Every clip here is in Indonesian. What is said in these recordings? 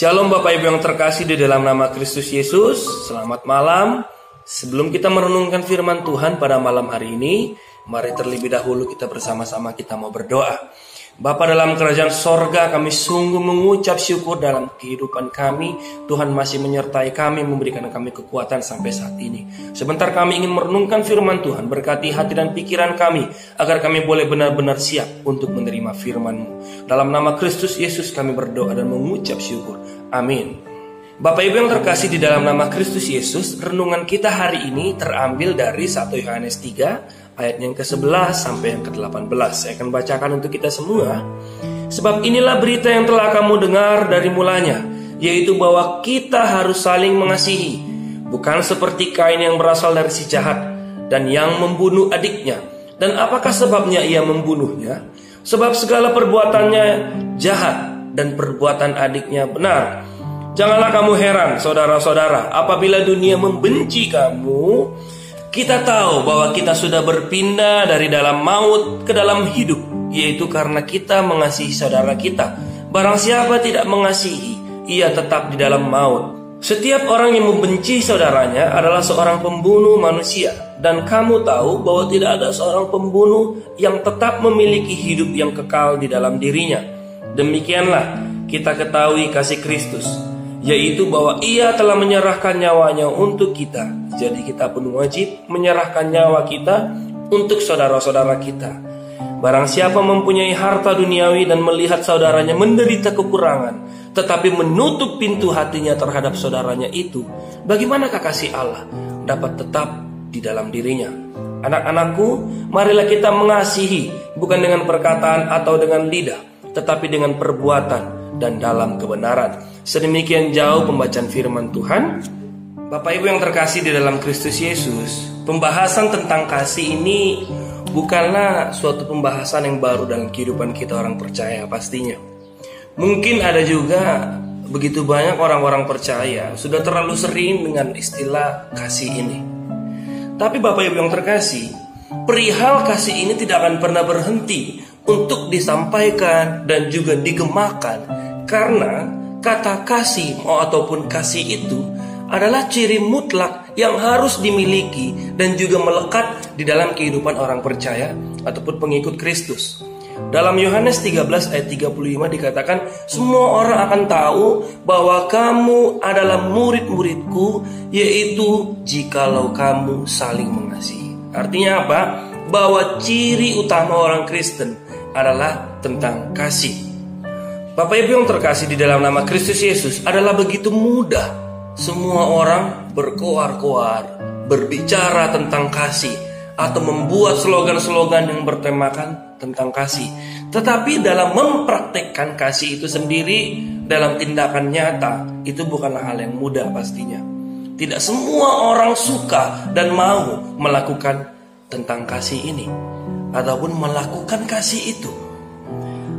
Shalom Bapak Ibu yang terkasih di dalam nama Kristus Yesus. Selamat malam. Sebelum kita merenungkan firman Tuhan pada malam hari ini, mari terlebih dahulu kita bersama-sama kita mau berdoa. Bapa dalam kerajaan sorga, kami sungguh mengucap syukur dalam kehidupan kami. Tuhan masih menyertai kami, memberikan kami kekuatan sampai saat ini. Sebentar kami ingin merenungkan firman Tuhan. Berkati hati dan pikiran kami, agar kami boleh benar-benar siap untuk menerima firman-Mu. Dalam nama Kristus Yesus kami berdoa dan mengucap syukur. Amin. Bapak Ibu yang terkasih di dalam nama Kristus Yesus, renungan kita hari ini terambil dari 1 Yohanes 3 ayat yang ke-11 sampai yang ke-18. Saya akan bacakan untuk kita semua. Sebab inilah berita yang telah kamu dengar dari mulanya, yaitu bahwa kita harus saling mengasihi. Bukan seperti Kain yang berasal dari si jahat dan yang membunuh adiknya. Dan apakah sebabnya ia membunuhnya? Sebab segala perbuatannya jahat dan perbuatan adiknya benar. Janganlah kamu heran, saudara-saudara, apabila dunia membenci kamu. Kita tahu bahwa kita sudah berpindah dari dalam maut ke dalam hidup, yaitu karena kita mengasihi saudara kita. Barang siapa tidak mengasihi, ia tetap di dalam maut. Setiap orang yang membenci saudaranya adalah seorang pembunuh manusia. Dan kamu tahu bahwa tidak ada seorang pembunuh yang tetap memiliki hidup yang kekal di dalam dirinya. Demikianlah kita ketahui kasih Kristus, yaitu bahwa ia telah menyerahkan nyawanya untuk kita. Jadi kita pun wajib menyerahkan nyawa kita untuk saudara-saudara kita. Barang siapa mempunyai harta duniawi dan melihat saudaranya menderita kekurangan, tetapi menutup pintu hatinya terhadap saudaranya itu, bagaimanakah kasih Allah dapat tetap di dalam dirinya? Anak-anakku, marilah kita mengasihi, bukan dengan perkataan atau dengan lidah, tetapi dengan perbuatan dan dalam kebenaran. Sedemikian jauh pembacaan firman Tuhan. Bapak Ibu yang terkasih di dalam Kristus Yesus, pembahasan tentang kasih ini bukanlah suatu pembahasan yang baru dalam kehidupan kita orang percaya pastinya. Mungkin ada juga begitu banyak orang-orang percaya sudah terlalu sering dengan istilah kasih ini. Tapi Bapak Ibu yang terkasih, perihal kasih ini tidak akan pernah berhenti untuk disampaikan dan juga digemakan, karena kata kasih ataupun kasih itu adalah ciri mutlak yang harus dimiliki dan juga melekat di dalam kehidupan orang percaya ataupun pengikut Kristus. Dalam Yohanes 13 ayat 35 dikatakan, semua orang akan tahu bahwa kamu adalah murid-muridku, yaitu jikalau kamu saling mengasihi. Artinya apa? Bahwa ciri utama orang Kristen adalah tentang kasih. Bapak Ibu yang terkasih di dalam nama Kristus Yesus, adalah begitu mudah semua orang berkoar-koar, berbicara tentang kasih, atau membuat slogan-slogan yang bertemakan tentang kasih. Tetapi dalam mempraktekkan kasih itu sendiri dalam tindakan nyata, itu bukanlah hal yang mudah pastinya. Tidak semua orang suka dan mau melakukan tentang kasih ini, ataupun melakukan kasih itu.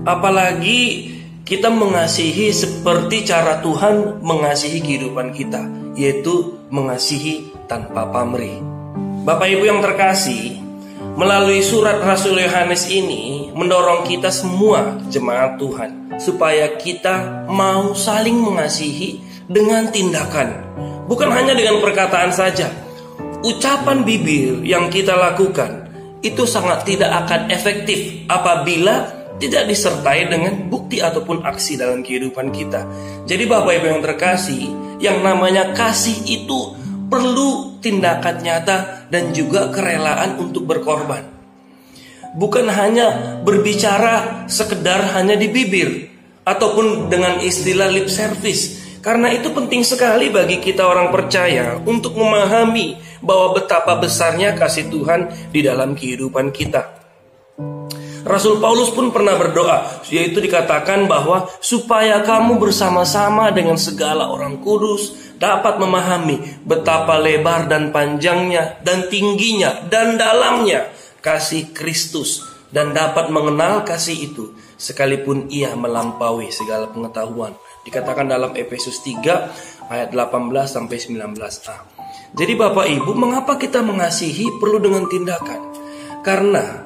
Apalagi kita mengasihi seperti cara Tuhan mengasihi kehidupan kita, yaitu mengasihi tanpa pamrih. Bapak Ibu yang terkasih, melalui surat Rasul Yohanes ini mendorong kita semua jemaat Tuhan supaya kita mau saling mengasihi dengan tindakan, bukan hanya dengan perkataan saja. Ucapan bibir yang kita lakukan itu sangat tidak akan efektif apabila tidak disertai dengan bukti ataupun aksi dalam kehidupan kita. Jadi Bapak Ibu yang terkasih, yang namanya kasih itu perlu tindakan nyata dan juga kerelaan untuk berkorban. Bukan hanya berbicara sekedar hanya di bibir ataupun dengan istilah lip service. Karena itu penting sekali bagi kita orang percaya untuk memahami bahwa betapa besarnya kasih Tuhan di dalam kehidupan kita. Rasul Paulus pun pernah berdoa, yaitu dikatakan bahwa supaya kamu bersama-sama dengan segala orang kudus dapat memahami betapa lebar dan panjangnya dan tingginya dan dalamnya kasih Kristus, dan dapat mengenal kasih itu sekalipun ia melampaui segala pengetahuan. Dikatakan dalam Efesus 3 ayat 18 sampai 19a. Jadi Bapak Ibu, mengapa kita mengasihi perlu dengan tindakan? Karena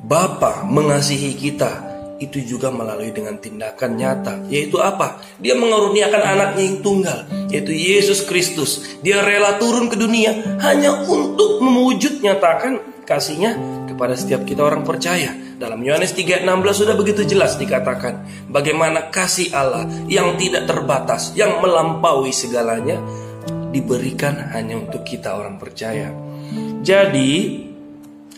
Bapa mengasihi kita itu juga melalui dengan tindakan nyata. Yaitu apa? Dia mengaruniakan anaknya yang tunggal, yaitu Yesus Kristus. Dia rela turun ke dunia hanya untuk mewujud nyatakan kasihnya kepada setiap kita orang percaya. Dalam Yohanes 3:16 sudah begitu jelas dikatakan bagaimana kasih Allah yang tidak terbatas, yang melampaui segalanya, diberikan hanya untuk kita orang percaya. Jadi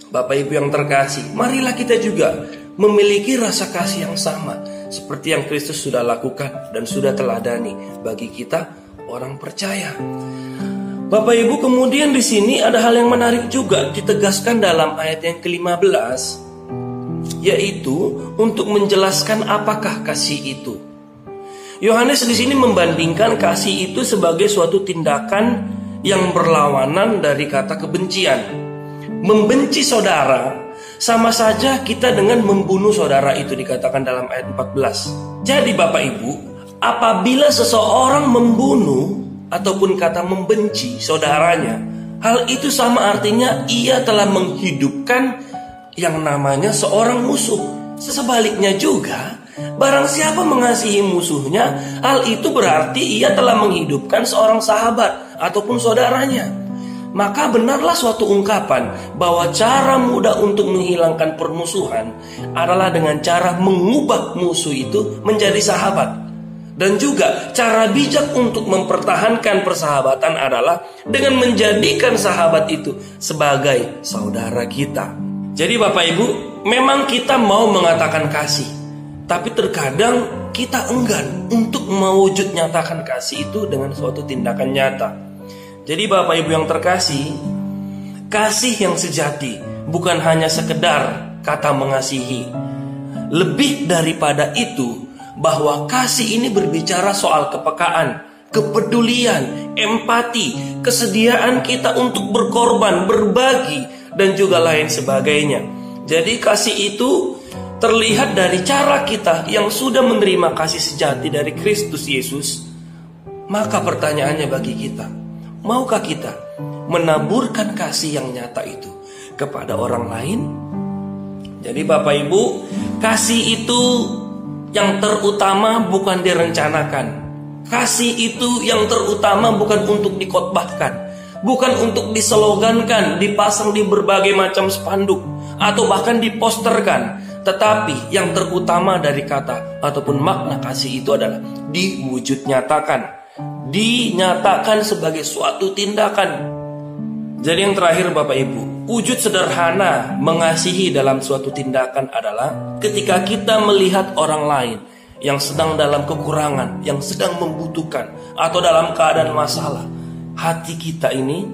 Bapak Ibu yang terkasih, marilah kita juga memiliki rasa kasih yang sama seperti yang Kristus sudah lakukan dan sudah teladani bagi kita orang percaya. Bapak Ibu, kemudian di sini ada hal yang menarik juga ditegaskan dalam ayat yang ke-15, yaitu untuk menjelaskan apakah kasih itu. Yohanes di sini membandingkan kasih itu sebagai suatu tindakan yang berlawanan dari kata kebencian. Membenci saudara sama saja kita dengan membunuh saudara, itu dikatakan dalam ayat 14. Jadi Bapak Ibu, apabila seseorang membunuh ataupun kata membenci saudaranya, hal itu sama artinya ia telah menghidupkan yang namanya seorang musuh. Sebaliknya juga, barang siapa mengasihi musuhnya, hal itu berarti ia telah menghidupkan seorang sahabat ataupun saudaranya. Maka benarlah suatu ungkapan bahwa cara mudah untuk menghilangkan permusuhan adalah dengan cara mengubah musuh itu menjadi sahabat. Dan juga cara bijak untuk mempertahankan persahabatan adalah dengan menjadikan sahabat itu sebagai saudara kita. Jadi Bapak Ibu, memang kita mau mengatakan kasih, tapi terkadang kita enggan untuk mewujud nyatakan kasih itu dengan suatu tindakan nyata. Jadi Bapak Ibu yang terkasih, kasih yang sejati bukan hanya sekedar kata mengasihi. Lebih daripada itu, bahwa kasih ini berbicara soal kepekaan, kepedulian, empati, kesediaan kita untuk berkorban, berbagi, dan juga lain sebagainya. Jadi kasih itu terlihat dari cara kita yang sudah menerima kasih sejati dari Kristus Yesus. Maka pertanyaannya bagi kita, maukah kita menaburkan kasih yang nyata itu kepada orang lain? Jadi Bapak Ibu, kasih itu yang terutama bukan direncanakan. Kasih itu yang terutama bukan untuk dikhotbahkan, bukan untuk dislogankan, dipasang di berbagai macam spanduk, atau bahkan diposterkan. Tetapi yang terutama dari kata ataupun makna kasih itu adalah diwujud nyatakan, dinyatakan sebagai suatu tindakan. Jadi yang terakhir Bapak Ibu, wujud sederhana mengasihi dalam suatu tindakan adalah ketika kita melihat orang lain yang sedang dalam kekurangan, yang sedang membutuhkan, atau dalam keadaan masalah, hati kita ini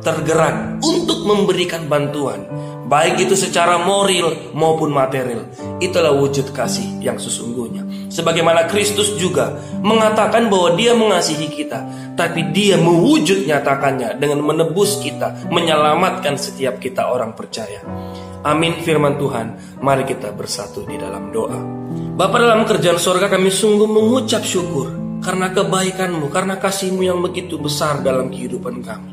tergerak untuk memberikan bantuan, baik itu secara moral maupun material. Itulah wujud kasih yang sesungguhnya. Sebagaimana Kristus juga mengatakan bahwa Dia mengasihi kita, tapi Dia mewujud nyatakannya dengan menebus kita, menyelamatkan setiap kita orang percaya. Amin firman Tuhan. Mari kita bersatu di dalam doa. Bapa dalam kerajaan sorga, kami sungguh mengucap syukur karena kebaikan-Mu, karena kasih-Mu yang begitu besar dalam kehidupan kami.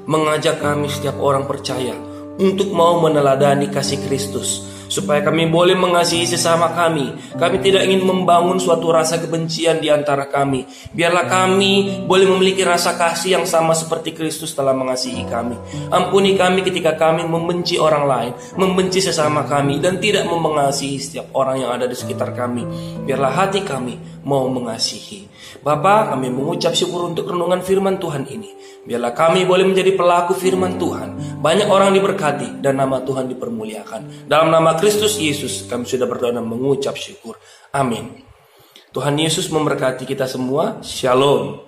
Mengajak kami setiap orang percaya untuk mau meneladani kasih Kristus, supaya kami boleh mengasihi sesama kami. Kami tidak ingin membangun suatu rasa kebencian di antara kami. Biarlah kami boleh memiliki rasa kasih yang sama seperti Kristus telah mengasihi kami. Ampuni kami ketika kami membenci orang lain, membenci sesama kami, dan tidak mau mengasihi setiap orang yang ada di sekitar kami. Biarlah hati kami mau mengasihi. Bapa, kami mengucap syukur untuk renungan firman Tuhan ini. Biarlah kami boleh menjadi pelaku firman Tuhan. Banyak orang diberkati dan nama Tuhan dipermuliakan. Dalam nama Kristus Yesus kami sudah berdoa dan mengucap syukur. Amin. Tuhan Yesus memberkati kita semua. Shalom.